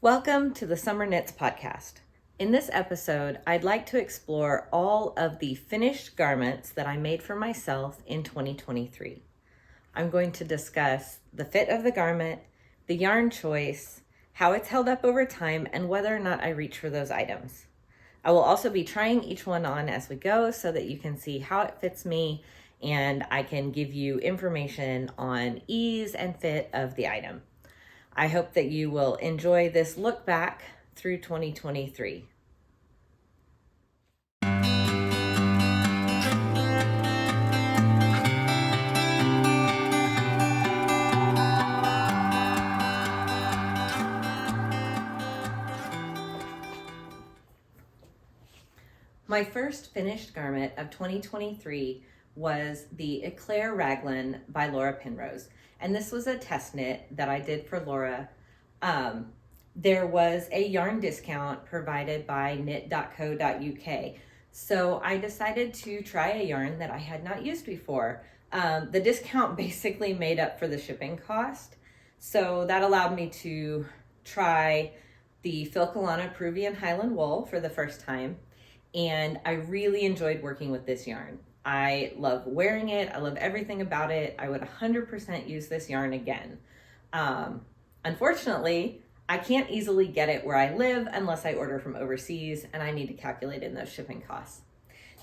Welcome to the SomerKnits podcast. In this episode, I'd like to explore all of the finished garments that I made for myself in 2023. I'm going to discuss the fit of the garment, the yarn choice, how it's held up over time, and whether or not I reach for those items. I will also be trying each one on as we go so that you can see how it fits me and I can give you information on ease and fit of the item. I hope that you will enjoy this look back through 2023. My first finished garment of 2023 was the Eclair Raglan by Laura Penrose. And this was a test knit that I did for Laura. There was a yarn discount provided by knit.co.uk. So I decided to try a yarn that I had not used before. The discount basically made up for the shipping cost. So that allowed me to try the Filcolana Peruvian Highland wool for the first time. And I really enjoyed working with this yarn. I love wearing it. I love everything about it. I would 100% use this yarn again. Unfortunately, I can't easily get it where I live unless I order from overseas, and I need to calculate in those shipping costs.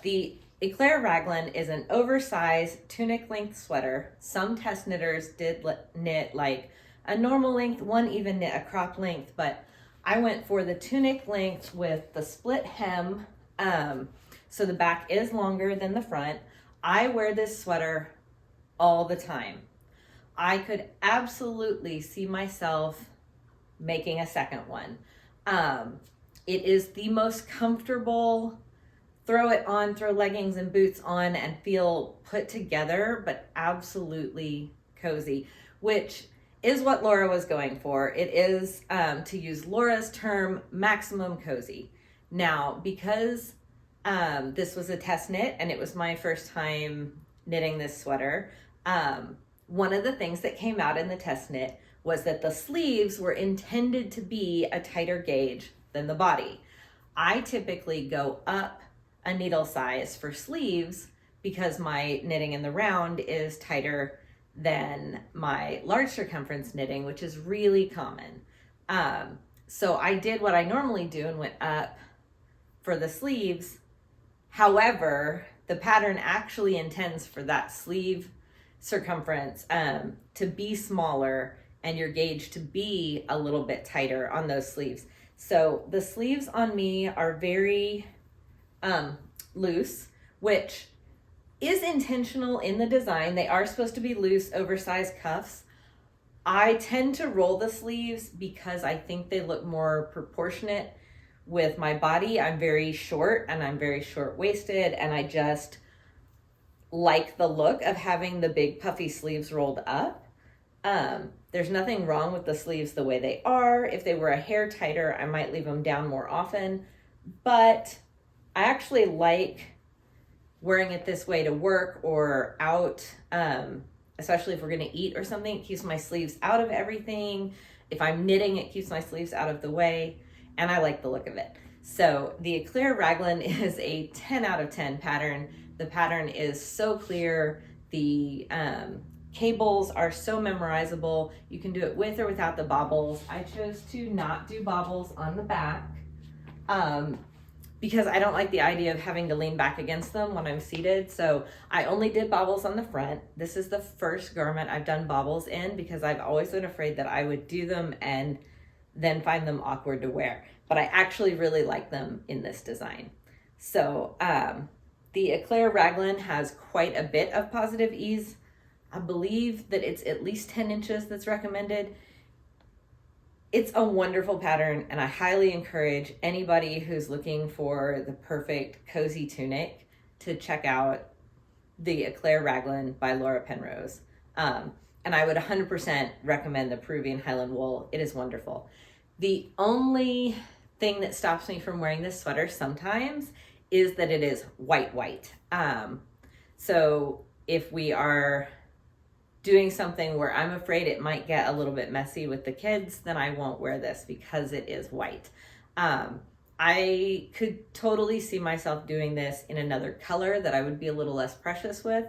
The Eclair Raglan is an oversized tunic length sweater. Some test knitters did knit like a normal length, one even knit a crop length, but I went for the tunic length with the split hem. So the back is longer than the front. I wear this sweater all the time. I could absolutely see myself making a second one. It is the most comfortable, throw it on, throw leggings and boots on and feel put together, but absolutely cozy, which is what Laura was going for. It is, to use Laura's term, maximum cozy. Now, because this was a test knit and it was my first time knitting this sweater, one of the things that came out in the test knit was that the sleeves were intended to be a tighter gauge than the body. I typically go up a needle size for sleeves because my knitting in the round is tighter than my large circumference knitting, which is really common. So I did what I normally do and went up for the sleeves. However, the pattern actually intends for that sleeve circumference to be smaller and your gauge to be a little bit tighter on those sleeves. So the sleeves on me are very loose, which is intentional in the design. They are supposed to be loose, oversized cuffs. I tend to roll the sleeves because I think they look more proportionate with my body. I'm very short and I'm very short-waisted, and I just like the look of having the big puffy sleeves rolled up. There's nothing wrong with the sleeves the way they are. If they were a hair tighter, I might leave them down more often, but I actually like wearing it this way to work or out, especially if we're gonna eat or something. It keeps my sleeves out of everything. If I'm knitting, it keeps my sleeves out of the way, and I like the look of it. So the Eclair Raglan is a 10 out of 10 pattern. The pattern is so clear. The cables are so memorizable. You can do it with or without the bobbles. I chose to not do bobbles on the back because I don't like the idea of having to lean back against them when I'm seated. So I only did bobbles on the front. This is the first garment I've done bobbles in because I've always been afraid that I would do them and then find them awkward to wear. But I actually really like them in this design. So the Eclair Raglan has quite a bit of positive ease. I believe that it's at least 10 inches that's recommended. It's a wonderful pattern, and I highly encourage anybody who's looking for the perfect cozy tunic to check out the Eclair Raglan by Laura Penrose. And I would 100% recommend the Peruvian Highland wool. It is wonderful. The only thing that stops me from wearing this sweater sometimes is that it is white. So if we are doing something where I'm afraid it might get a little bit messy with the kids, then I won't wear this because it is white. I could totally see myself doing this in another color that I would be a little less precious with,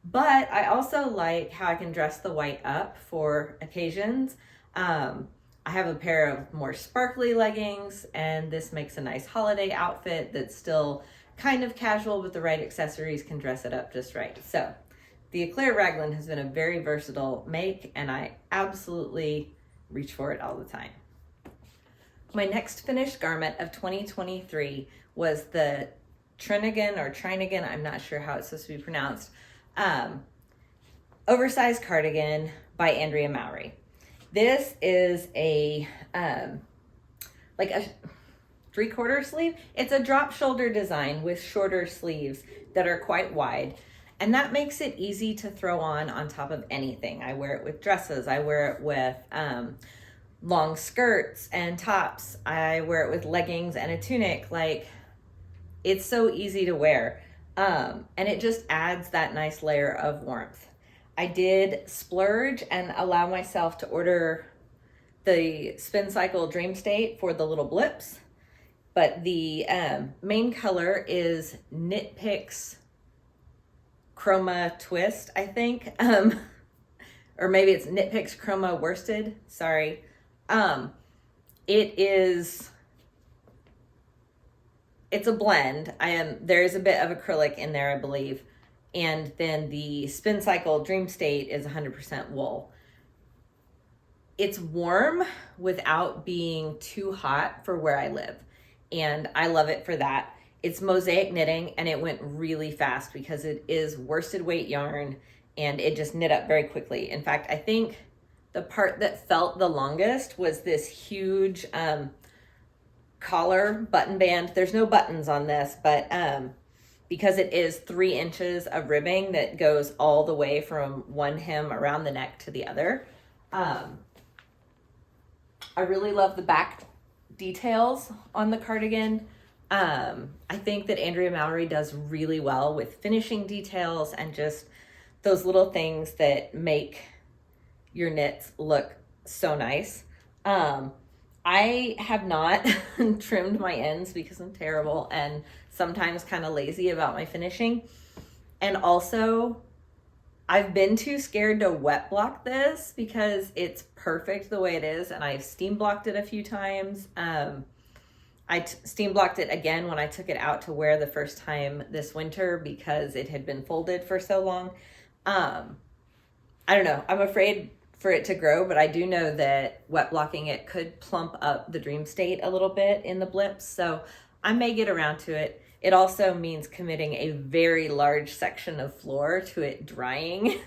but I also like how I can dress the white up for occasions. I have a pair of more sparkly leggings, and this makes a nice holiday outfit that's still kind of casual, but the right accessories can dress it up just right. So the Eclair Raglan has been a very versatile make, and I absolutely reach for it all the time. My next finished garment of 2023 was the Trinigan, I'm not sure how it's supposed to be pronounced, oversized cardigan by Andrea Mowry. This is a like a 3/4 sleeve. It's a drop shoulder design with shorter sleeves that are quite wide, and that makes it easy to throw on top of anything. I wear it with dresses, I wear it with long skirts and tops, I wear it with leggings and a tunic. Like, it's so easy to wear, and it just adds that nice layer of warmth. I did splurge and allow myself to order the Spin Cycle Dream State for the little blips, but the main color is KnitPicks Chroma Twist, I think, or maybe it's KnitPicks Chroma Worsted, sorry. It's a blend. There is a bit of acrylic in there, I believe. And then the Spin Cycle Dream State is 100% wool. It's warm without being too hot for where I live, and I love it for that. It's mosaic knitting, and it went really fast because it is worsted weight yarn, and it just knit up very quickly. In fact, I think the part that felt the longest was this huge collar button band. There's no buttons on this, but because it is 3 inches of ribbing that goes all the way from one hem around the neck to the other. I really love the back details on the cardigan. I think that Andrea Mowry does really well with finishing details and just those little things that make your knits look so nice. I have not trimmed my ends because I'm terrible and sometimes kind of lazy about my finishing. And also, I've been too scared to wet block this because it's perfect the way it is, and I've steam blocked it a few times. I steam blocked it again when I took it out to wear the first time this winter because it had been folded for so long. I don't know. I'm afraid for it to grow, but I do know that wet blocking it could plump up the Dream State a little bit in the blips, so I may get around to it. It also means committing a very large section of floor to it drying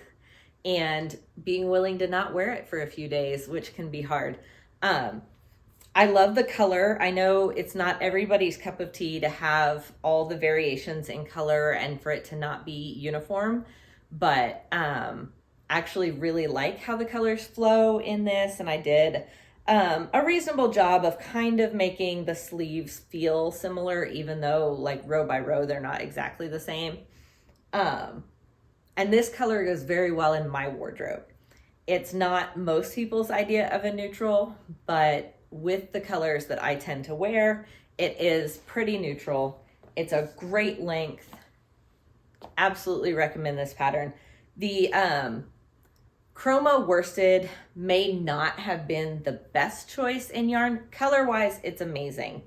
and being willing to not wear it for a few days, which can be hard. I love the color. I know it's not everybody's cup of tea to have all the variations in color and for it to not be uniform, but actually really like how the colors flow in this, and I did a reasonable job of kind of making the sleeves feel similar, even though like row by row they're not exactly the same. And this color goes very well in my wardrobe. It's not most people's idea of a neutral, but with the colors that I tend to wear, it is pretty neutral. It's a great length. Absolutely recommend this pattern. The Chroma Worsted may not have been the best choice in yarn. Color-wise, it's amazing.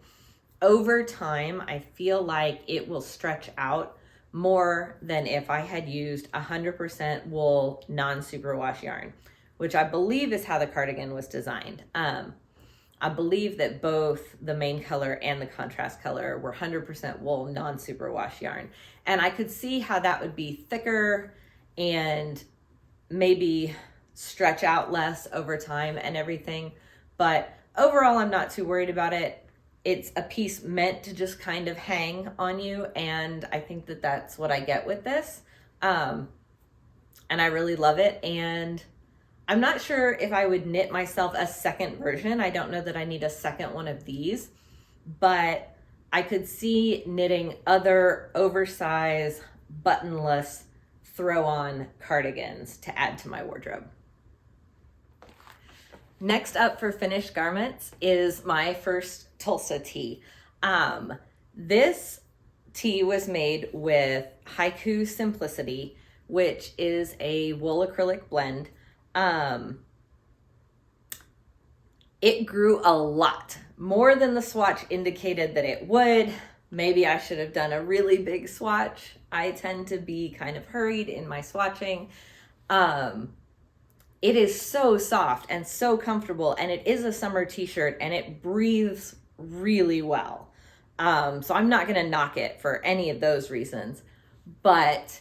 Over time, I feel like it will stretch out more than if I had used 100% wool non-superwash yarn, which I believe is how the cardigan was designed. I believe that both the main color and the contrast color were 100% wool non-superwash yarn. And I could see how that would be thicker and maybe stretch out less over time and everything. But overall, I'm not too worried about it. It's a piece meant to just kind of hang on you, and I think that that's what I get with this. And I really love it, and I'm not sure if I would knit myself a second version. I don't know that I need a second one of these, but I could see knitting other oversized, buttonless throw on cardigans to add to my wardrobe. Next up for finished garments is my first Tosta Tee. This tee was made with Haiku Simplicity, which is a wool acrylic blend. It grew a lot, more than the swatch indicated that it would. Maybe I should have done a really big swatch. I tend to be kind of hurried in my swatching. It is so soft and so comfortable, and it is a summer t-shirt, and it breathes really well. So I'm not gonna knock it for any of those reasons, but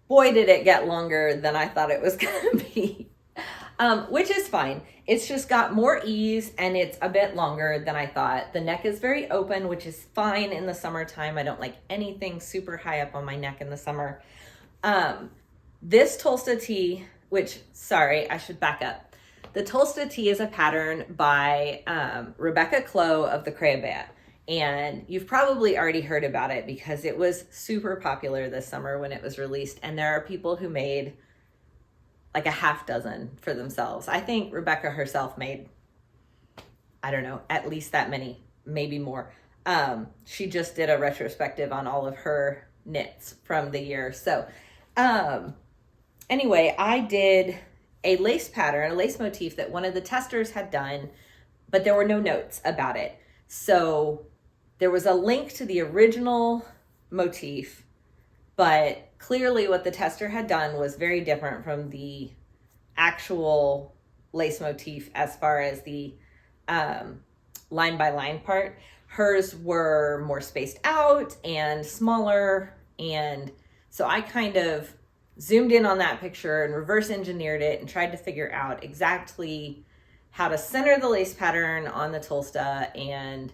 boy, did it get longer than I thought it was gonna be. Which is fine. It's just got more ease and it's a bit longer than I thought. The neck is very open, which is fine in the summertime. I don't like anything super high up on my neck in the summer. This Tosta Tee, which, sorry, I should back up. The Tosta Tee is a pattern by Rebecca Clow of the Crayabea. And you've probably already heard about it because it was super popular this summer when it was released. And there are people who made like a half dozen for themselves. I think Rebecca herself made, I don't know, at least that many, maybe more. She just did a retrospective on all of her knits from the year. So anyway, I did a lace pattern, a lace motif that one of the testers had done, but there were no notes about it. So there was a link to the original motif, but clearly what the tester had done was very different from the actual lace motif as far as the line by line part. Hers were more spaced out and smaller, and so I kind of zoomed in on that picture and reverse engineered it and tried to figure out exactly how to center the lace pattern on the Tosta and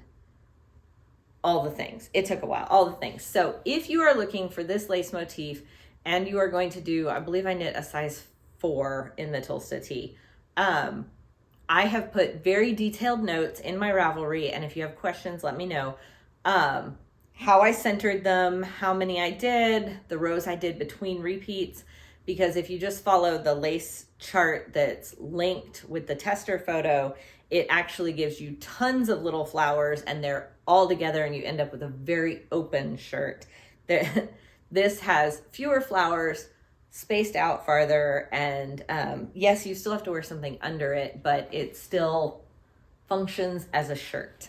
all the things. It took a while, all the things. So if you are looking for this lace motif and you are going to do, I believe I knit a size 4 in the Tosta Tee. I have put very detailed notes in my Ravelry, and if you have questions, let me know. How I centered them, how many I did, the rows I did between repeats, because if you just follow the lace chart that's linked with the tester photo, it actually gives you tons of little flowers and they're all together and you end up with a very open shirt. This has fewer flowers, spaced out farther, and yes, you still have to wear something under it, but it still functions as a shirt.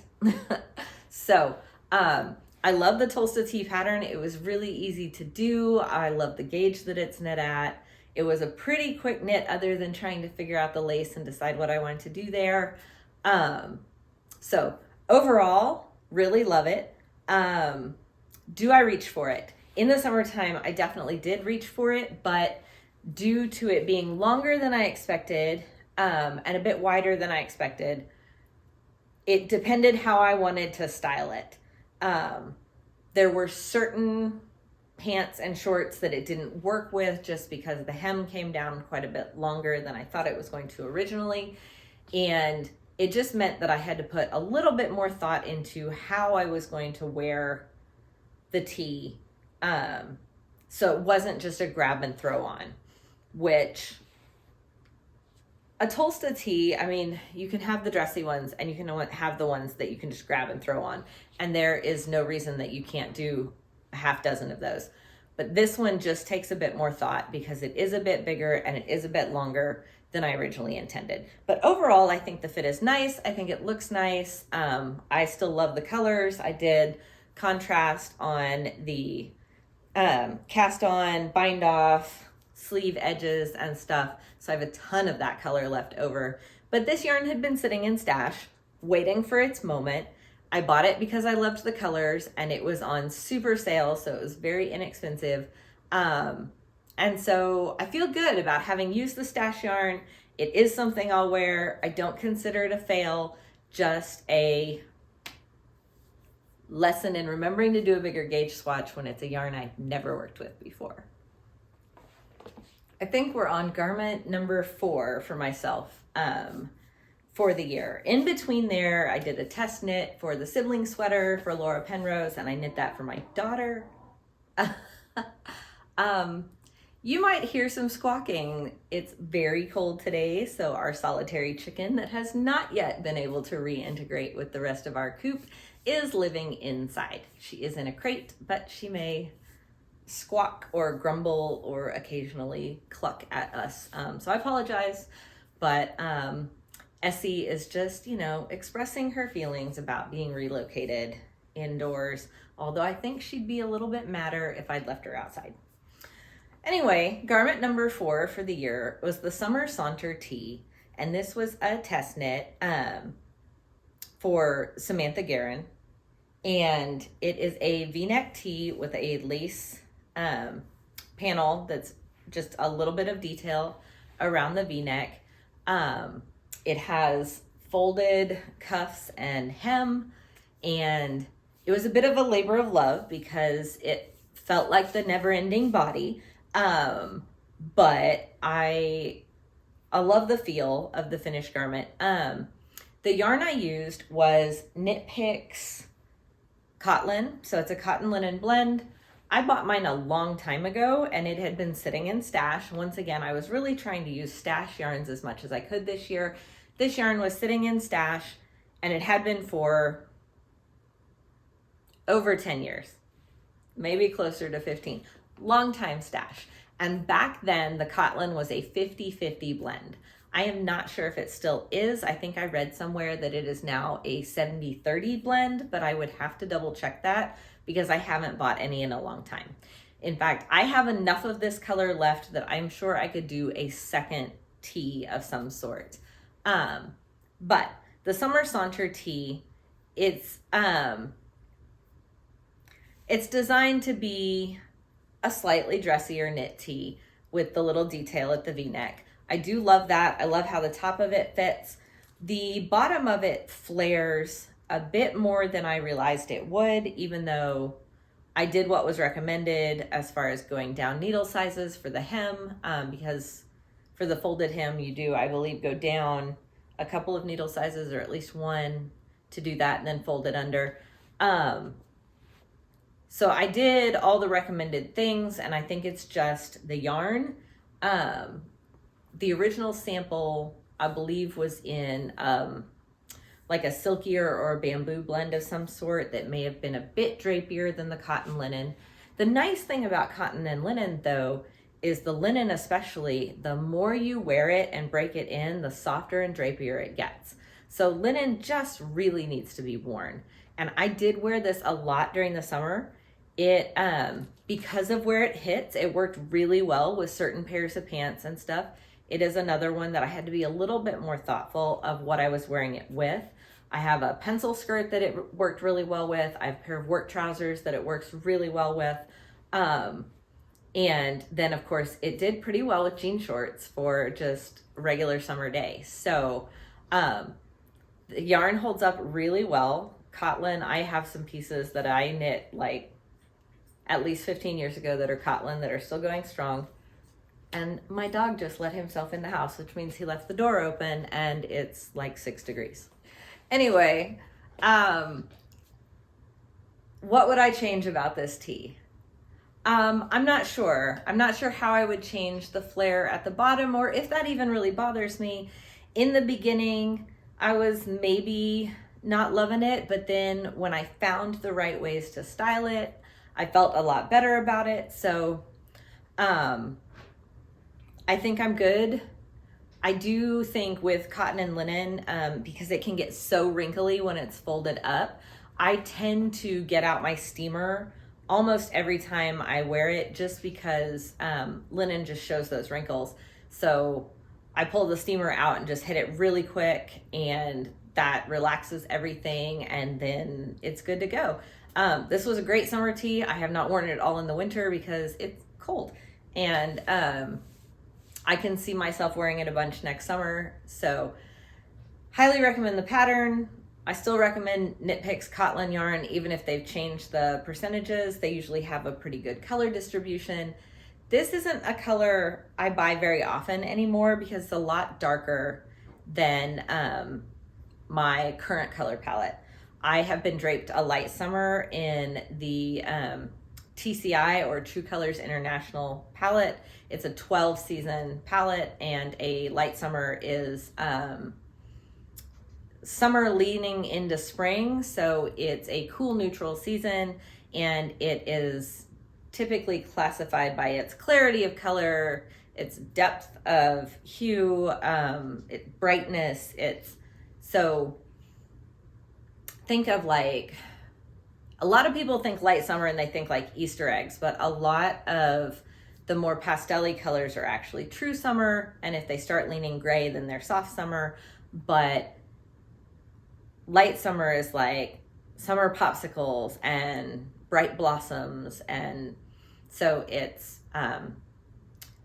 So I love the Tosta Tee pattern. It was really easy to do. I love the gauge that it's knit at. It was a pretty quick knit other than trying to figure out the lace and decide what I wanted to do there. So overall, really love it. Do I reach for it? In the summertime, I definitely did reach for it, but due to it being longer than I expected and a bit wider than I expected, it depended how I wanted to style it. There were certain pants and shorts that it didn't work with just because the hem came down quite a bit longer than I thought it was going to originally. And it just meant that I had to put a little bit more thought into how I was going to wear the tee. So it wasn't just a grab and throw on, which a Tosta Tee, I mean, you can have the dressy ones and you can have the ones that you can just grab and throw on. And there is no reason that you can't do a half dozen of those. But this one just takes a bit more thought because it is a bit bigger and it is a bit longer than I originally intended. But overall, I think the fit is nice. I think it looks nice. I still love the colors. I did contrast on the cast on, bind off, sleeve edges and stuff. So I have a ton of that color left over. But this yarn had been sitting in stash, waiting for its moment. I bought it because I loved the colors and it was on super sale, so it was very inexpensive. And so I feel good about having used the stash yarn. It is something I'll wear. I don't consider it a fail, just a lesson in remembering to do a bigger gauge swatch when it's a yarn I've never worked with before. I think we're on garment number 4 for myself for the year. In between there, I did a test knit for the sibling sweater for Laura Penrose, and I knit that for my daughter. You might hear some squawking. It's very cold today, so our solitary chicken that has not yet been able to reintegrate with the rest of our coop is living inside. She is in a crate, but she may squawk or grumble or occasionally cluck at us. So I apologize, but Essie is just, you know, expressing her feelings about being relocated indoors, although I think she'd be a little bit madder if I'd left her outside. Anyway, garment number 4 for the year was the Summer Saunter Tee, and this was a test knit for Samantha Guerin, and it is a V-neck tee with a lace panel that's just a little bit of detail around the V-neck. It has folded cuffs and hem, and it was a bit of a labor of love because it felt like the never-ending body. But I love the feel of the finished garment. The yarn I used was KnitPicks Cotlin, so it's a cotton linen blend. I bought mine a long time ago and it had been sitting in stash. Once again, I was really trying to use stash yarns as much as I could this year. This yarn was sitting in stash and it had been for over 10 years, maybe closer to 15. Long time stash. And back then the Cotlin was a 50-50 blend. I am not sure if it still is. I think I read somewhere that it is now a 70-30 blend, but I would have to double check that because I haven't bought any in a long time. In fact, I have enough of this color left that I'm sure I could do a second tee of some sort. But the Summer Saunter Tee, it's designed to be a slightly dressier knit tee with the little detail at the V-neck. I do love that. I love how the top of it fits. The bottom of it flares a bit more than I realized it would, even though I did what was recommended as far as going down needle sizes for the hem, because for the folded hem, you do, I believe, go down a couple of needle sizes or at least one to do that and then fold it under. So I did all the recommended things, and I think it's just the yarn. The original sample, I believe, was in like a silkier or a bamboo blend of some sort that may have been a bit drapier than the cotton linen. The nice thing about cotton and linen, though, is the linen especially, the more you wear it and break it in, the softer and drapier it gets. So linen just really needs to be worn. And I did wear this a lot during the summer. It, because of where it hits, it worked really well with certain pairs of pants and stuff. It is another one that I had to be a little bit more thoughtful of what I was wearing it with. I have a pencil skirt that it worked really well with. I have a pair of work trousers that it works really well with. And then of course it did pretty well with jean shorts for just regular summer days. So, the yarn holds up really well. Cotlin, I have some pieces that I knit like at least 15 years ago that are Cotlin that are still going strong. And my dog just let himself in the house, which means he left the door open and it's like 6 degrees. Anyway, what would I change about this tee? I'm not sure. I'm not sure how I would change the flare at the bottom or if that even really bothers me. In the beginning, I was maybe not loving it, but then when I found the right ways to style it, I felt a lot better about it. So, I think I'm good. I do think with cotton and linen, because it can get so wrinkly when it's folded up, I tend to get out my steamer almost every time I wear it just because linen just shows those wrinkles. So I pull the steamer out and just hit it really quick, and that relaxes everything, and then it's good to go. This was a great summer tee. I have not worn it all in the winter because it's cold, and I can see myself wearing it a bunch next summer. So highly recommend the pattern. I still recommend KnitPicks Cotlin yarn, even if they've changed the percentages. They usually have a pretty good color distribution. This isn't a color I buy very often anymore because it's a lot darker than my current color palette. I have been draped a light summer in the TCI or True Colors International palette. It's a 12 season palette, and a light summer is summer leaning into spring. So it's a cool neutral season, and it is typically classified by its clarity of color, its depth of hue, brightness. So think of like, a lot of people think light summer and they think like Easter eggs, but a lot of the more pastel-y colors are actually true summer. And if they start leaning gray, then they're soft summer. But light summer is like summer popsicles and bright blossoms. And so it's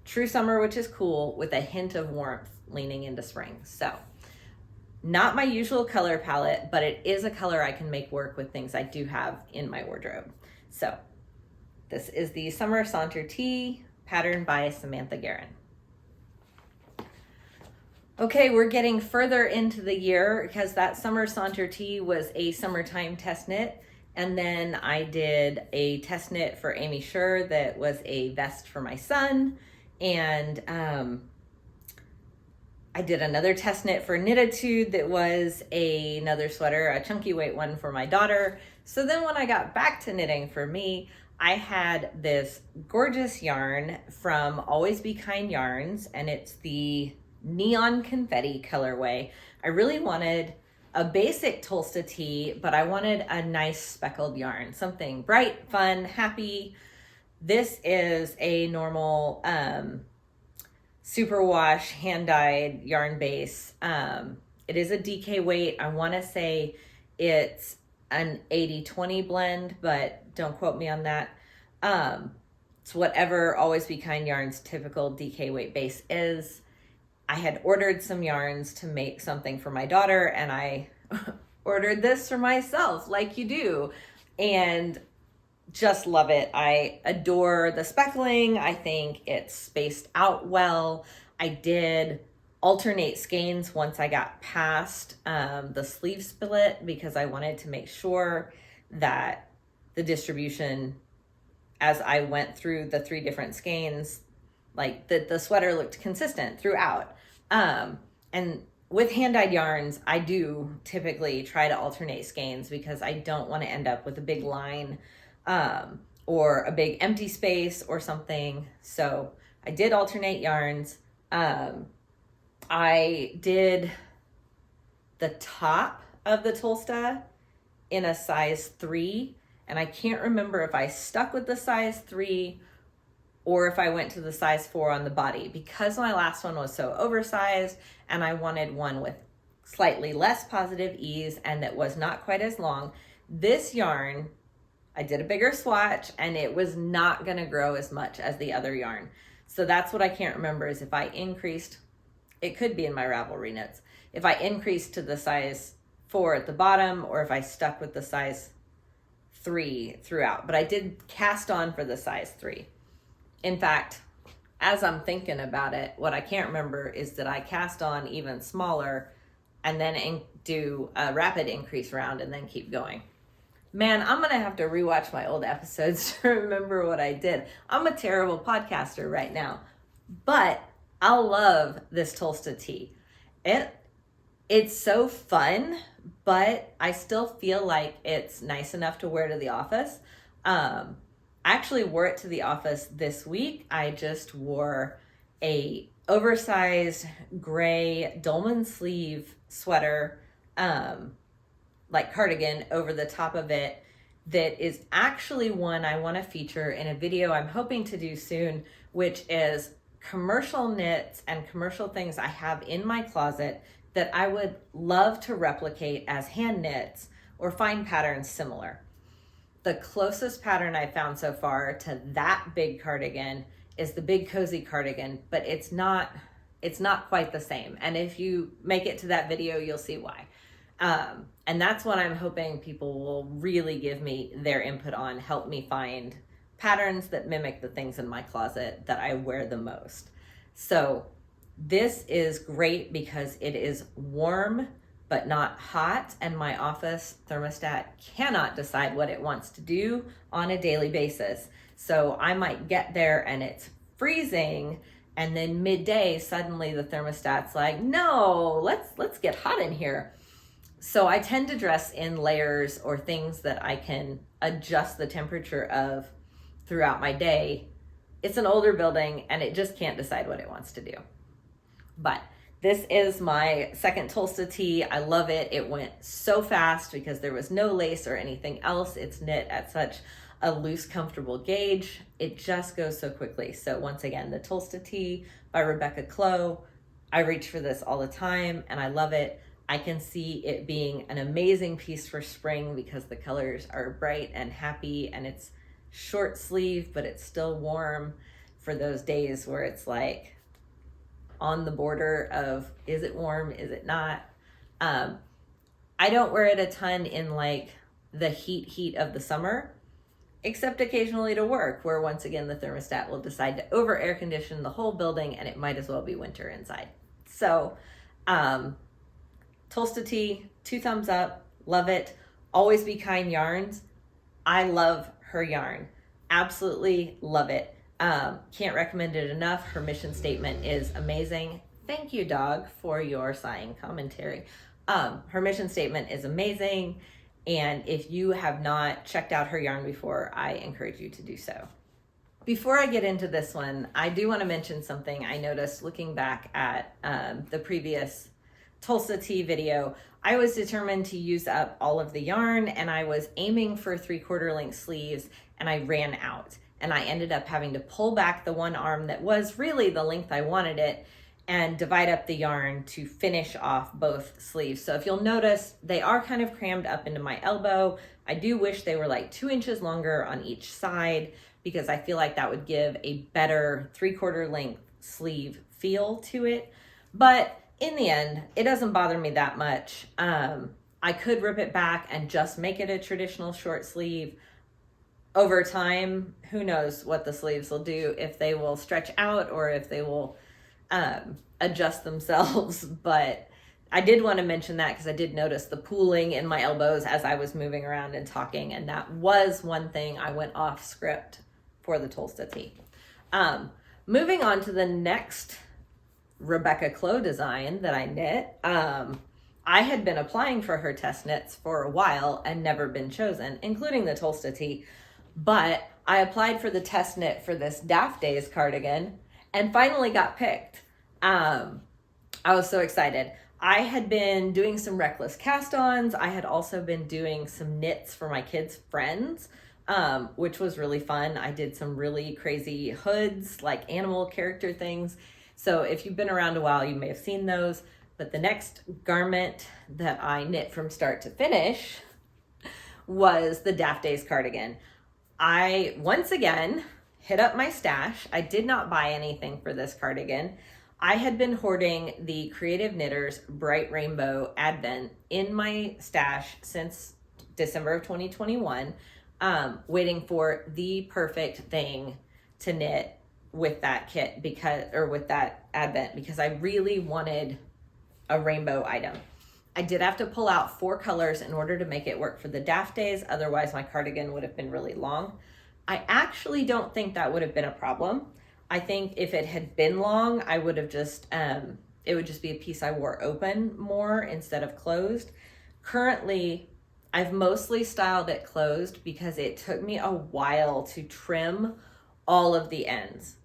true summer, which is cool, with a hint of warmth leaning into spring. So not my usual color palette, but it is a color I can make work with things I do have in my wardrobe. So this is the Summer Saunter Tee, patterned by Samantha Guerin. Okay, we're getting further into the year because that Summer Saunter Tee was a summertime test knit. And then I did a test knit for Aimee Sher that was a vest for my son. And I did another test knit for Nutiden that was another sweater, a chunky weight one for my daughter. So then when I got back to knitting for me, I had this gorgeous yarn from Always Be Kind Yarns, and it's the Neon Confetti colorway. I really wanted a basic Tosta Tee, but I wanted a nice speckled yarn, something bright, fun, happy. This is a normal superwash hand-dyed yarn base. It is a DK weight. I want to say it's an 80-20 blend, but don't quote me on that. It's whatever Always Be Kind Yarns typical DK weight base is. I had ordered some yarns to make something for my daughter, and I ordered this for myself, like you do, and just love it. I adore the speckling. I think it's spaced out well. I did alternate skeins once I got past the sleeve split, because I wanted to make sure that the distribution, as I went through the 3 different skeins, like the sweater looked consistent throughout. And with hand-dyed yarns, I do typically try to alternate skeins because I don't want to end up with a big line or a big empty space or something. So I did alternate yarns. I did the top of the Tosta in a size 3, and I can't remember if I stuck with the size 3 or if I went to the size 4 on the body, because my last one was so oversized and I wanted one with slightly less positive ease and that was not quite as long. This yarn, I did a bigger swatch and it was not gonna grow as much as the other yarn. So that's what I can't remember, is if I increased, it could be in my Ravelry notes, if I increased to the size 4 at the bottom or if I stuck with the size 3 throughout. But I did cast on for the size 3. In fact, as I'm thinking about it, what I can't remember is that I cast on even smaller and then do a rapid increase round and then keep going. Man, I'm going to have to rewatch my old episodes to remember what I did. I'm a terrible podcaster right now, but I love this Tosta Tee. It's so fun, but I still feel like it's nice enough to wear to the office. I actually wore it to the office this week. I just wore a oversized gray dolman sleeve sweater, like cardigan over the top of it, that is actually one I want to feature in a video I'm hoping to do soon, which is commercial knits and commercial things I have in my closet that I would love to replicate as hand knits or find patterns similar. The closest pattern I found so far to that big cardigan is the big cozy cardigan, but it's not quite the same. And if you make it to that video, you'll see why. And that's what I'm hoping people will really give me their input on, help me find patterns that mimic the things in my closet that I wear the most. So this is great because it is warm, but not hot, and my office thermostat cannot decide what it wants to do on a daily basis. So I might get there and it's freezing, and then midday suddenly the thermostat's like, no, let's get hot in here. So I tend to dress in layers or things that I can adjust the temperature of throughout my day. It's an older building and it just can't decide what it wants to do. But this is my second Tosta Tee. I love it. It went so fast because there was no lace or anything else. It's knit at such a loose, comfortable gauge. It just goes so quickly. So once again, the Tosta Tee by Rebecca Clow. I reach for this all the time and I love it. I can see it being an amazing piece for spring because the colors are bright and happy, and it's short sleeve, but it's still warm for those days where it's like on the border of, is it warm, is it not? I don't wear it a ton in like the heat of the summer, except occasionally to work, where once again the thermostat will decide to over air condition the whole building and it might as well be winter inside. So Tosta Tee, 2 thumbs up, love it. Always Be Kind yarns. I love her yarn. Absolutely love it. Can't recommend it enough. Her mission statement is amazing. Thank you, dog, for your sighing commentary. Her mission statement is amazing. And if you have not checked out her yarn before, I encourage you to do so. Before I get into this one, I do want to mention something I noticed looking back at the previous Tosta Tee video. I was determined to use up all of the yarn and I was aiming for 3/4 length sleeves and I ran out. And I ended up having to pull back the one arm that was really the length I wanted it and divide up the yarn to finish off both sleeves. So if you'll notice, they are kind of crammed up into my elbow. I do wish they were like 2 inches longer on each side because I feel like that would give a better 3/4 length sleeve feel to it. But in the end, it doesn't bother me that much. I could rip it back and just make it a traditional short sleeve. Over time, who knows what the sleeves will do, if they will stretch out or if they will adjust themselves. But I did want to mention that because I did notice the pooling in my elbows as I was moving around and talking, and that was one thing I went off script for the Tosta Tee. Moving on to the next Rebecca Clow design that I knit. I had been applying for her test knits for a while and never been chosen, including the Tosta Tee. But I applied for the test knit for this Daft Days cardigan and finally got picked. I was so excited. I had been doing some reckless cast-ons. I had also been doing some knits for my kids' friends, which was really fun. I did some really crazy hoods, like animal character things. So if you've been around a while, you may have seen those. But the next garment that I knit from start to finish was the Daft Days cardigan. I, once again, hit up my stash. I did not buy anything for this cardigan. I had been hoarding the Creative Knitters Bright Rainbow Advent in my stash since December of 2021, waiting for the perfect thing to knit with that kit with that Advent, because I really wanted a rainbow item. I did have to pull out 4 colors in order to make it work for the Daft Days. Otherwise my cardigan would have been really long. I actually don't think that would have been a problem. I think if it had been long, I would have just, it would just be a piece I wore open more instead of closed. Currently, I've mostly styled it closed because it took me a while to trim all of the ends.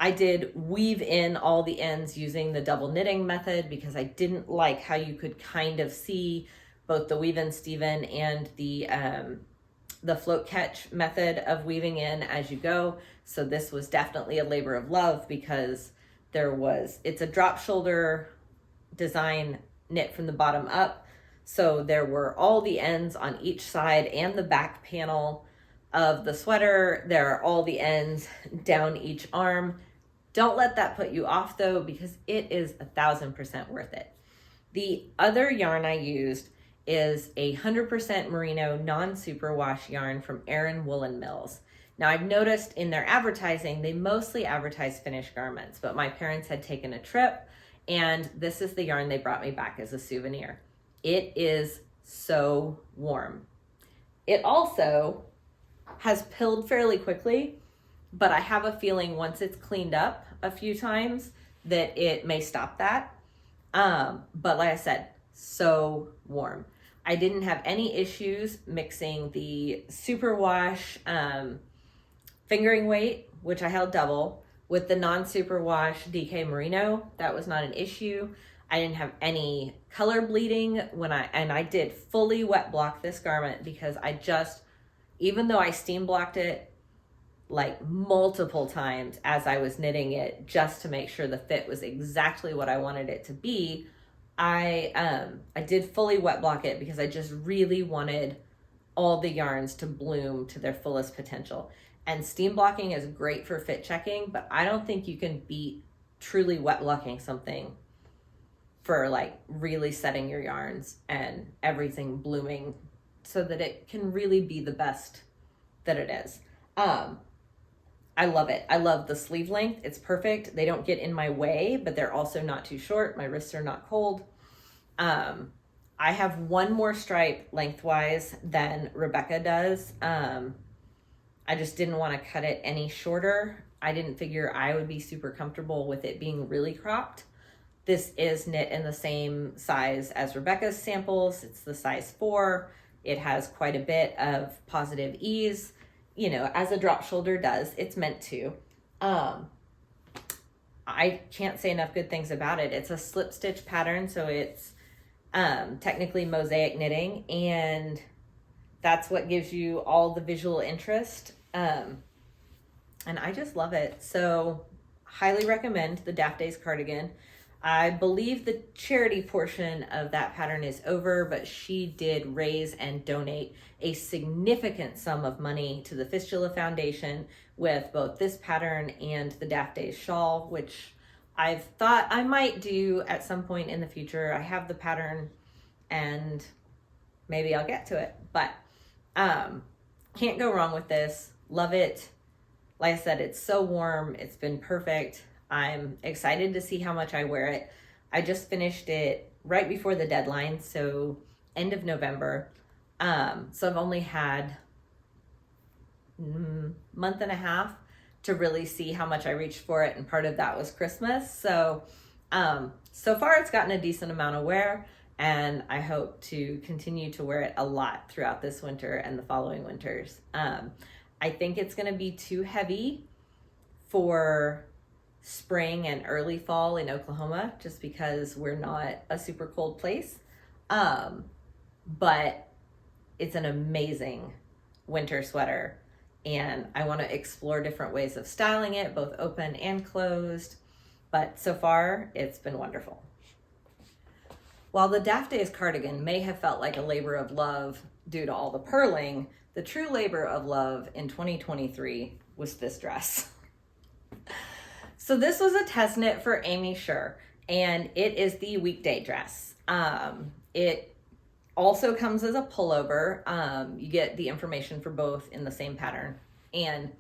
I did weave in all the ends using the double knitting method because I didn't like how you could kind of see both the weave in Steven and the float catch method of weaving in as you go. So this was definitely a labor of love because it's a drop shoulder design knit from the bottom up. So there were all the ends on each side and the back panel of the sweater. There are all the ends down each arm. Don't let that put you off though, because it is 1000% worth it. The other yarn I used is a 100% merino non-superwash yarn from Erin Woolen Mills. Now I've noticed in their advertising, they mostly advertise finished garments, but my parents had taken a trip And this is the yarn they brought me back as a souvenir. It is so warm. It also has pilled fairly quickly, but I have a feeling once it's cleaned up a few times that it may stop that. But like I said, so warm. I didn't have any issues mixing the superwash fingering weight, which I held double, with the non-superwash DK Merino. That was not an issue. I didn't have any color bleeding and I did fully wet block this garment because even though I steam blocked it like multiple times as I was knitting it, just to make sure the fit was exactly what I wanted it to be, I did fully wet block it because I just really wanted all the yarns to bloom to their fullest potential. And steam blocking is great for fit checking, but I don't think you can beat truly wet blocking something for like really setting your yarns and everything blooming so that it can really be the best that it is. I love it. I love the sleeve length. It's perfect. They don't get in my way, but they're also not too short. My wrists are not cold. I have one more stripe lengthwise than Rebecca does. I just didn't want to cut it any shorter. I didn't figure I would be super comfortable with it being really cropped. This is knit in the same size as Rebecca's samples. It's the size 4. It has quite a bit of positive ease, you know, as a drop shoulder does. It's meant to. I can't say enough good things about it. It's a slip stitch pattern, so it's technically mosaic knitting, and that's what gives you all the visual interest. And I just love it. So highly recommend the Daft Days cardigan. I believe the charity portion of that pattern is over, but she did raise and donate a significant sum of money to the Fistula Foundation with both this pattern and the Daft Days shawl, which I've thought I might do at some point in the future. I have the pattern and maybe I'll get to it, but can't go wrong with this. Love it. Like I said, it's so warm. It's been perfect. I'm excited to see how much I wear it. I just finished it right before the deadline, so end of November. So I've only had month and a half to really see how much I reached for it, and part of that was Christmas. So so far it's gotten a decent amount of wear, and I hope to continue to wear it a lot throughout this winter and the following winters. I think it's going to be too heavy for spring and early fall in Oklahoma, just because we're not a super cold place. But it's an amazing winter sweater, and I want to explore different ways of styling it, both open and closed. But so far, it's been wonderful. While the Daft Days cardigan may have felt like a labor of love due to all the purling, the true labor of love in 2023 was this dress. So this was a test knit for Aimee Sher, and it is the Weekday dress. It also comes as a pullover. You get the information for both in the same pattern, and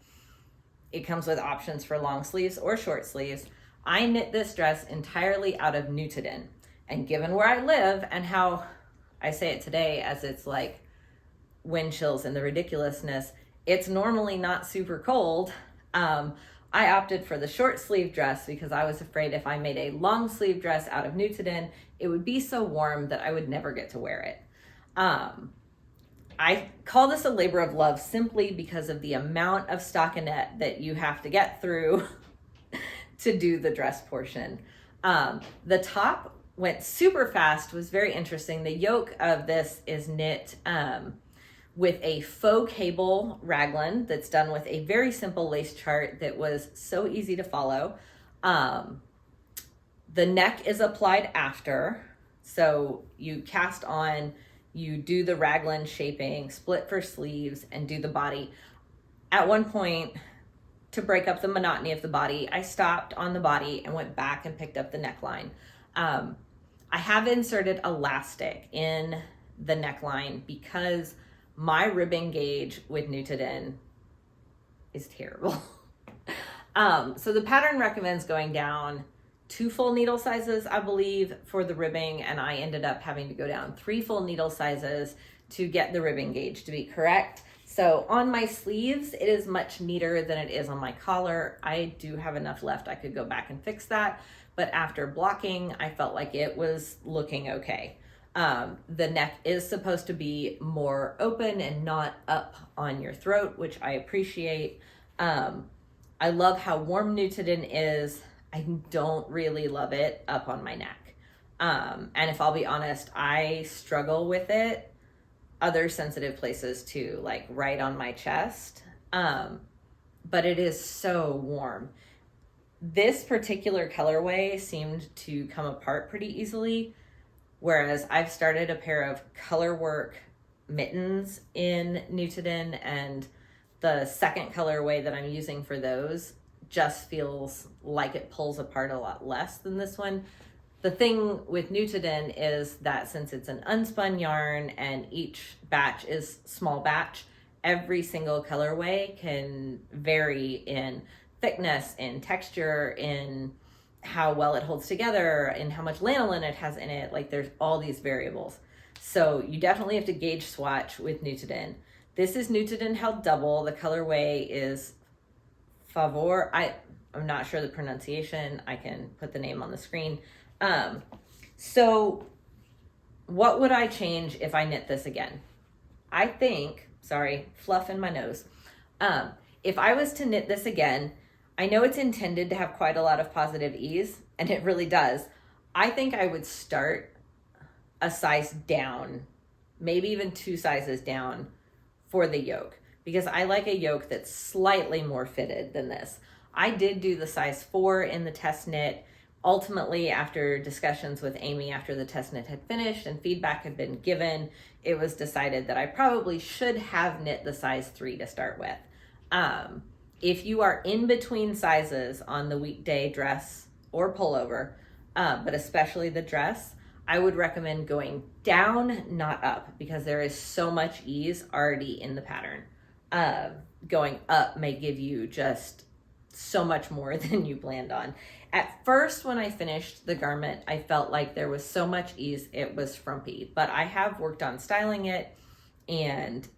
it comes with options for long sleeves or short sleeves. I knit this dress entirely out of Nutiden, and given where I live and how I say it today as it's like wind chills and the ridiculousness, it's normally not super cold. I opted for the short sleeve dress because I was afraid if I made a long sleeve dress out of Nutiden, it would be so warm that I would never get to wear it. I call this a labor of love simply because of the amount of stockinette that you have to get through to do the dress portion. The top went super fast, was very interesting. The yoke of this is knit with a faux cable raglan that's done with a very simple lace chart that was so easy to follow. The neck is applied after, so you cast on, you do the raglan shaping, split for sleeves, and do the body. At one point, to break up the monotony of the body, I stopped on the body and went back and picked up the neckline. I have inserted elastic in the neckline because my ribbing gauge with Nutiden is terrible. So the pattern recommends going down 2 full needle sizes, I believe, for the ribbing, and I ended up having to go down 3 full needle sizes to get the ribbing gauge to be correct. So on my sleeves, it is much neater than it is on my collar. I do have enough left. I could go back and fix that. But after blocking, I felt like it was looking okay. The neck is supposed to be more open and not up on your throat, which I appreciate. I love how warm Nutiden is. I don't really love it up on my neck. And if I'll be honest, I struggle with it other sensitive places too, like right on my chest. But it is so warm. This particular colorway seemed to come apart pretty easily, whereas I've started a pair of colorwork mittens in Nutiden, and the second colorway that I'm using for those just feels like it pulls apart a lot less than this one. The thing with Nutiden is that since it's an unspun yarn and each batch is small batch, every single colorway can vary in thickness, in texture, in how well it holds together, in how much lanolin it has in it. Like, there's all these variables. So you definitely have to gauge swatch with Nutiden. This is Nutiden held double. The colorway is Favör. I'm not sure the pronunciation. I can put the name on the screen. So what would I change if I knit this again? I think, sorry, fluff in my nose. If I was to knit this again, I know it's intended to have quite a lot of positive ease, and it really does. I think I would start a size down, maybe even 2 sizes down for the yoke, because I like a yoke that's slightly more fitted than this. I did do the size 4 in the test knit. Ultimately, after discussions with Aimee after the test knit had finished and feedback had been given, it was decided that I probably should have knit the size 3 to start with. If you are in between sizes on the weekday dress or pullover, but especially the dress, I would recommend going down, not up, because there is so much ease already in the pattern. Going up may give you just so much more than you planned on. At first, when I finished the garment, I felt like there was so much ease, it was frumpy, but I have worked on styling it, and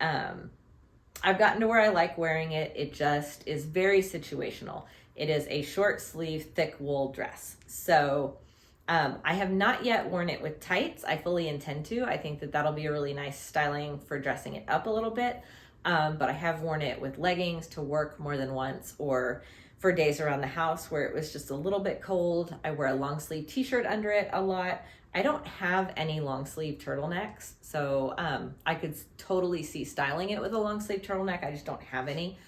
I've gotten to where I like wearing it. It just is very situational. It is a short sleeve, thick wool dress. So I have not yet worn it with tights. I fully intend to. I think that that'll be a really nice styling for dressing it up a little bit. But I have worn it with leggings to work more than once, or for days around the house where it was just a little bit cold. I wear a long sleeve t-shirt under it a lot. I don't have any long sleeve turtlenecks, so I could totally see styling it with a long sleeve turtleneck. I just don't have any.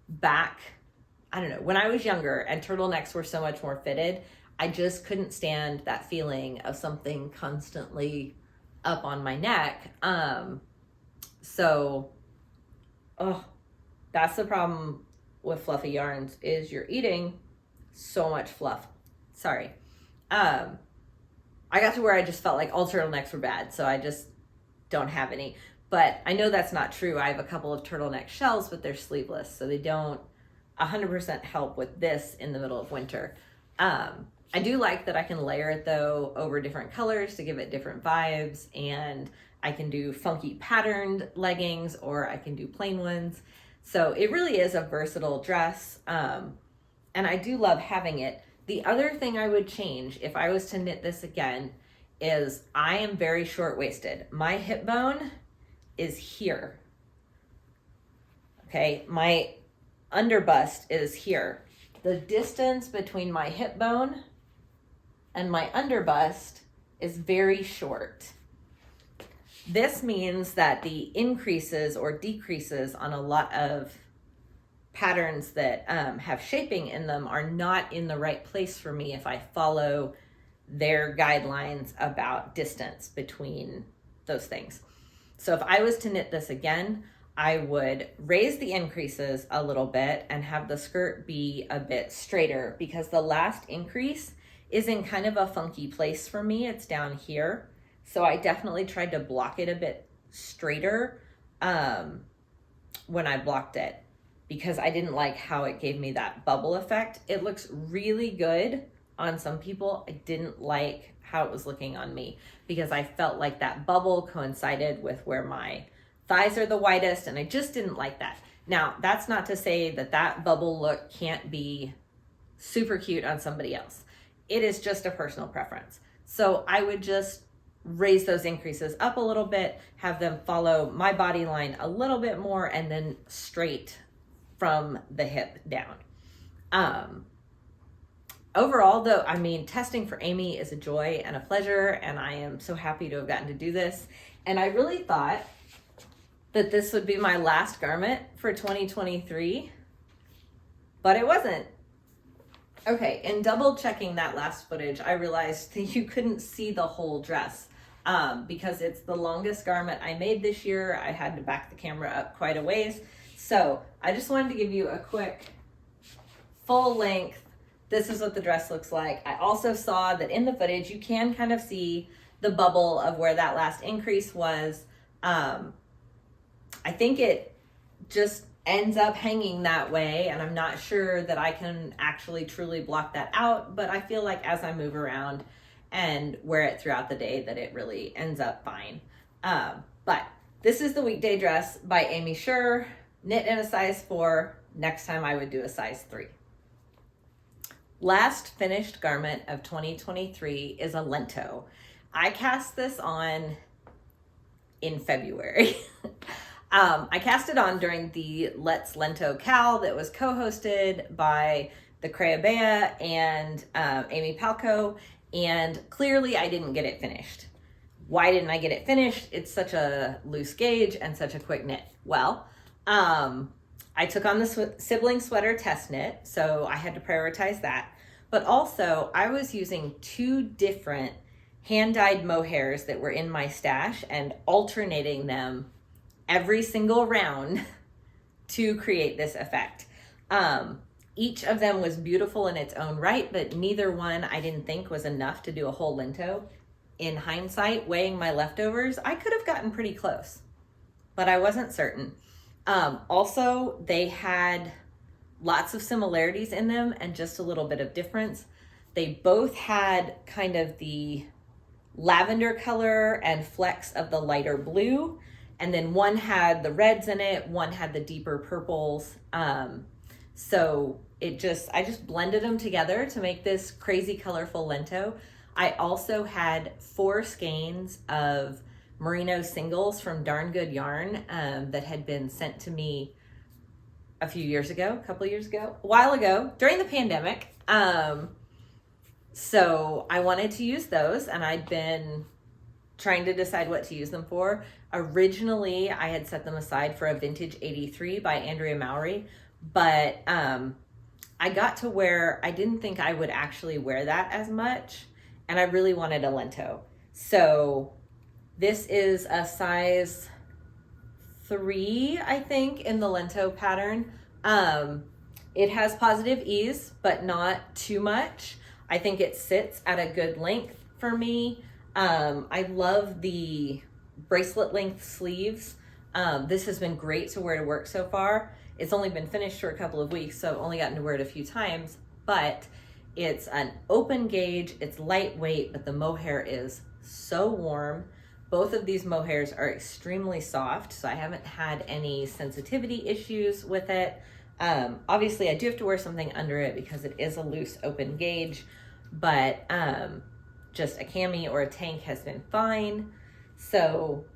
Back, I don't know, when I was younger and turtlenecks were so much more fitted, I just couldn't stand that feeling of something constantly up on my neck. So, that's the problem with fluffy yarns, is you're eating so much fluff. Sorry. I got to where I just felt like all turtlenecks were bad, so I just don't have any. But I know that's not true. I have a couple of turtleneck shells, but they're sleeveless, so they don't 100% help with this in the middle of winter. I do like that I can layer it though over different colors to give it different vibes, and I can do funky patterned leggings, or I can do plain ones. So it really is a versatile dress, and I do love having it. The other thing I would change if I was to knit this again is I am very short-waisted. My hip bone is here. Okay, my underbust is here. The distance between my hip bone and my underbust is very short. This means that the increases or decreases on a lot of patterns that have shaping in them are not in the right place for me if I follow their guidelines about distance between those things. So if I was to knit this again, I would raise the increases a little bit and have the skirt be a bit straighter, because the last increase is in kind of a funky place for me. It's down here. So I definitely tried to block it a bit straighter when I blocked it. because I didn't like how it gave me that bubble effect. It looks really good on some people. I didn't like how it was looking on me because I felt like that bubble coincided with where my thighs are the widest, and I just didn't like that. Now, that's not to say that that bubble look can't be super cute on somebody else. It is just a personal preference. So I would just raise those increases up a little bit, have them follow my body line a little bit more, and then straight from the hip down. Overall though, I mean, testing for Aimee is a joy and a pleasure, and I am so happy to have gotten to do this. And I really thought that this would be my last garment for 2023, but it wasn't. Okay, in double checking that last footage, I realized that you couldn't see the whole dress because it's the longest garment I made this year. I had to back the camera up quite a ways. So I just wanted to give you a quick full length. This is what the dress looks like. I also saw that in the footage, you can kind of see the bubble of where that last increase was. I think it just ends up hanging that way, and I'm not sure that I can actually truly block that out, but I feel like as I move around and wear it throughout the day that it really ends up fine. But this is the Weekday dress by Aimee Sher, knit in a size 4. Next time I would do a size 3. Last finished garment of 2023 is a lento. I cast this on in February. I cast it on during the Let's Lento Cal that was co-hosted by the Creabea and Amy Palco, and clearly I didn't get it finished. Why didn't I get it finished? It's such a loose gauge and such a quick knit. Well, I took on the sibling sweater test knit, so I had to prioritize that. But also, I was using 2 different hand-dyed mohairs that were in my stash and alternating them every single round to create this effect. Each of them was beautiful in its own right, but neither one I didn't think was enough to do a whole lento. In hindsight, weighing my leftovers, I could have gotten pretty close, but I wasn't certain. Also, they had lots of similarities in them and just a little bit of difference. They both had kind of the lavender color and flecks of the lighter blue, and then one had the reds in it, one had the deeper purples. So I just blended them together to make this crazy colorful lento. I also had 4 skeins of merino singles from Darn Good Yarn that had been sent to me a while ago during the pandemic. So I wanted to use those, and I'd been trying to decide what to use them for. Originally, I had set them aside for a vintage 83 by Andrea Mowry, but I got to where I didn't think I would actually wear that as much, and I really wanted a lento. So this is a size 3, I think, in the lento pattern. It has positive ease, but not too much. I think it sits at a good length for me. I love the bracelet length sleeves. This has been great to wear to work so far. It's only been finished for a couple of weeks, so I've only gotten to wear it a few times, but it's an open gauge, it's lightweight, but the mohair is so warm. Both of these mohairs are extremely soft, so I haven't had any sensitivity issues with it. Obviously I do have to wear something under it because it is a loose open gauge, but just a cami or a tank has been fine. So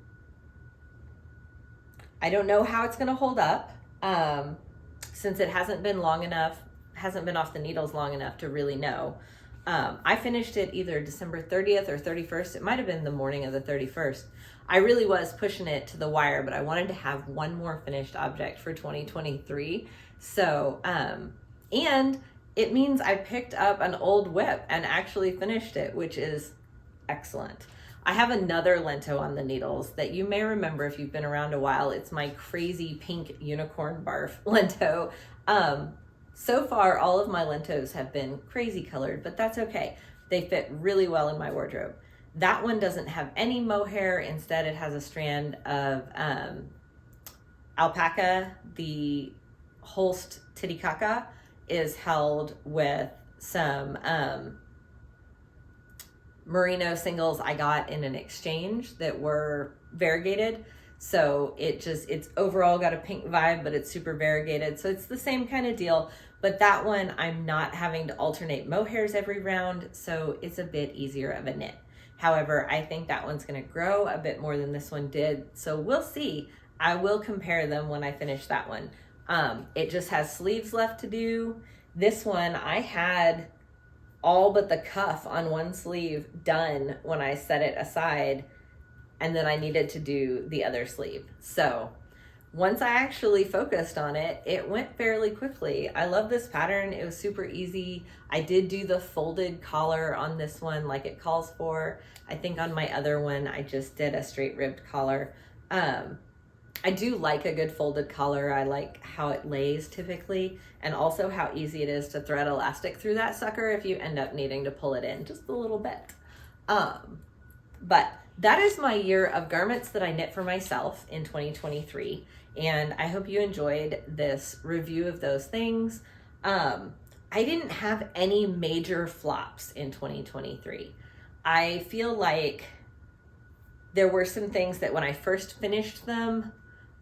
I don't know how it's gonna hold up since it hasn't been off the needles long enough to really know. I finished it either December 30th or 31st. It might have been the morning of the 31st. I really was pushing it to the wire, but I wanted to have one more finished object for 2023. So, and it means I picked up an old whip and actually finished it, which is excellent. I have another lento on the needles that you may remember if you've been around a while. It's my crazy pink unicorn barf lento. So far, all of my lentos have been crazy colored, but that's okay. They fit really well in my wardrobe. That one doesn't have any mohair. Instead, it has a strand of alpaca. The Holst Titicaca is held with some merino singles I got in an exchange that were variegated. So it's overall got a pink vibe, but it's super variegated. So it's the same kind of deal, but that one I'm not having to alternate mohairs every round, so it's a bit easier of a knit. However, I think that one's gonna grow a bit more than this one did, so we'll see. I will compare them when I finish that one. It just has sleeves left to do. This one, I had all but the cuff on one sleeve done when I set it aside, and then I needed to do the other sleeve. So once I actually focused on it, it went fairly quickly. I love this pattern. It was super easy. I did do the folded collar on this one like it calls for. I think on my other one, I just did a straight ribbed collar. I do like a good folded collar. I like how it lays typically, and also how easy it is to thread elastic through that sucker if you end up needing to pull it in just a little bit. But that is my year of garments that I knit for myself in 2023. And I hope you enjoyed this review of those things. I didn't have any major flops in 2023. I feel like there were some things that when I first finished them,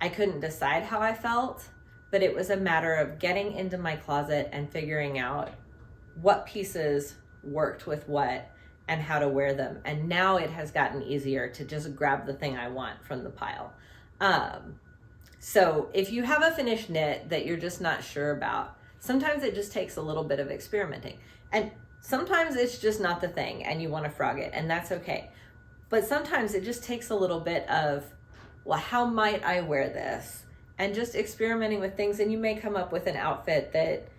I couldn't decide how I felt, but it was a matter of getting into my closet and figuring out what pieces worked with what and how to wear them. And now it has gotten easier to just grab the thing I want from the pile. So if you have a finished knit that you're just not sure about, sometimes it just takes a little bit of experimenting. And sometimes it's just not the thing and you want to frog it, and that's okay. But sometimes it just takes a little bit of, well, how might I wear this? And just experimenting with things, and you may come up with an outfit that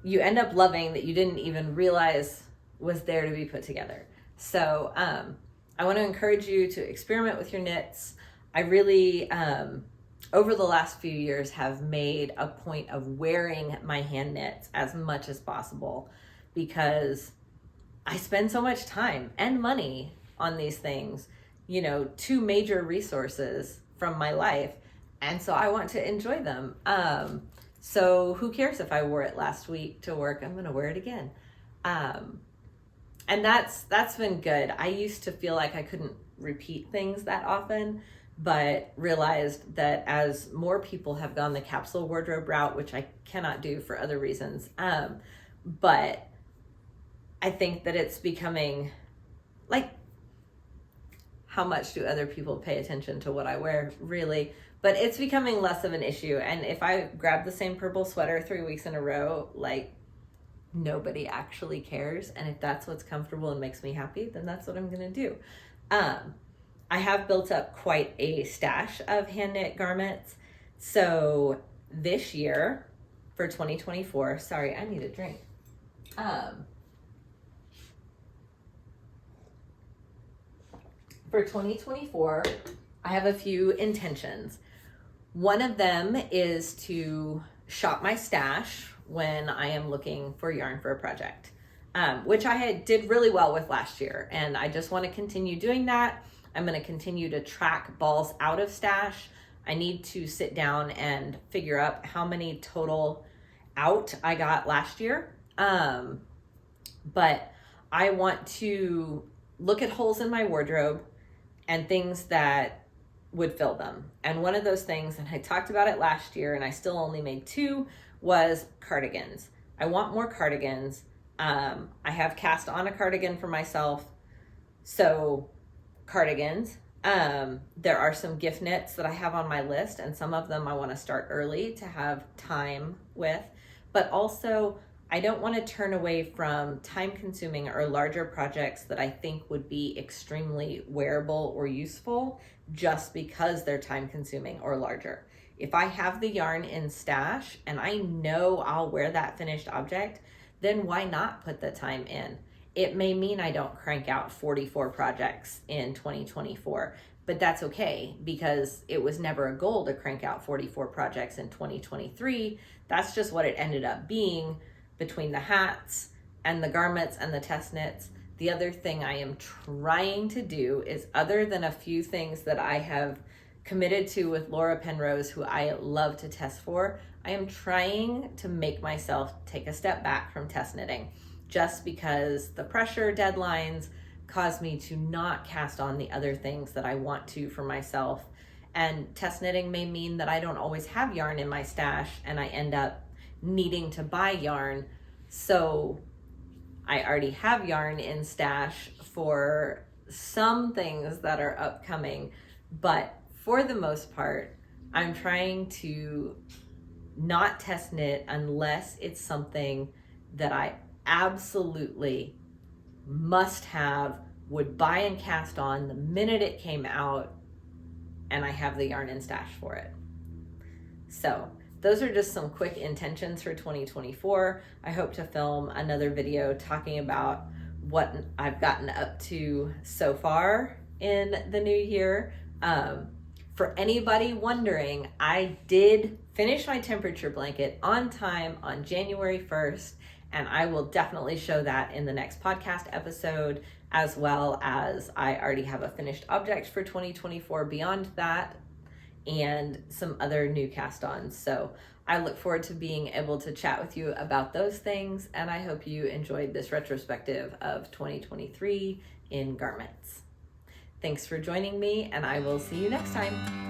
you end up loving that you didn't even realize was there to be put together. So I want to encourage you to experiment with your knits. I really, over the last few years, have made a point of wearing my hand knits as much as possible because I spend so much time and money on these things, you know, two major resources from my life. And so I want to enjoy them. So who cares if I wore it last week to work? I'm going to wear it again. And that's been good. I used to feel like I couldn't repeat things that often, but realized that as more people have gone the capsule wardrobe route, which I cannot do for other reasons, but I think that it's becoming like, how much do other people pay attention to what I wear, really? But it's becoming less of an issue. And if I grab the same purple sweater 3 weeks in a row, like, nobody actually cares. And if that's what's comfortable and makes me happy, then that's what I'm gonna do. I have built up quite a stash of hand knit garments. So this year, for 2024, sorry, I need a drink. For 2024, I have a few intentions. One of them is to shop my stash when I am looking for yarn for a project, which I did really well with last year. And I just want to continue doing that. I'm going to continue to track balls out of stash. I need to sit down and figure out how many total out I got last year. But I want to look at holes in my wardrobe and things that would fill them. And one of those things, and I talked about it last year and I still only made 2, was cardigans. I want more cardigans. I have cast on a cardigan for myself. So cardigans. There are some gift knits that I have on my list, and some of them I want to start early to have time with, but also I don't want to turn away from time-consuming or larger projects that I think would be extremely wearable or useful just because they're time-consuming or larger. If I have the yarn in stash and I know I'll wear that finished object, then why not put the time in? It may mean I don't crank out 44 projects in 2024, but that's okay because it was never a goal to crank out 44 projects in 2023. That's just what it ended up being. Between the hats and the garments and the test knits. The other thing I am trying to do is, other than a few things that I have committed to with Laura Penrose, who I love to test for, I am trying to make myself take a step back from test knitting, just because the pressure deadlines cause me to not cast on the other things that I want to for myself. And test knitting may mean that I don't always have yarn in my stash and I end up needing to buy yarn. So I already have yarn in stash for some things that are upcoming, but for the most part, I'm trying to not test knit unless it's something that I absolutely must have, would buy and cast on the minute it came out, and I have the yarn in stash for it. So those are just some quick intentions for 2024. I hope to film another video talking about what I've gotten up to so far in the new year. For anybody wondering, I did finish my temperature blanket on time on January 1st, and I will definitely show that in the next podcast episode, as well as I already have a finished object for 2024 beyond that, and some other new cast-ons. So I look forward to being able to chat with you about those things, and I hope you enjoyed this retrospective of 2023 in garments. Thanks for joining me, and I will see you next time.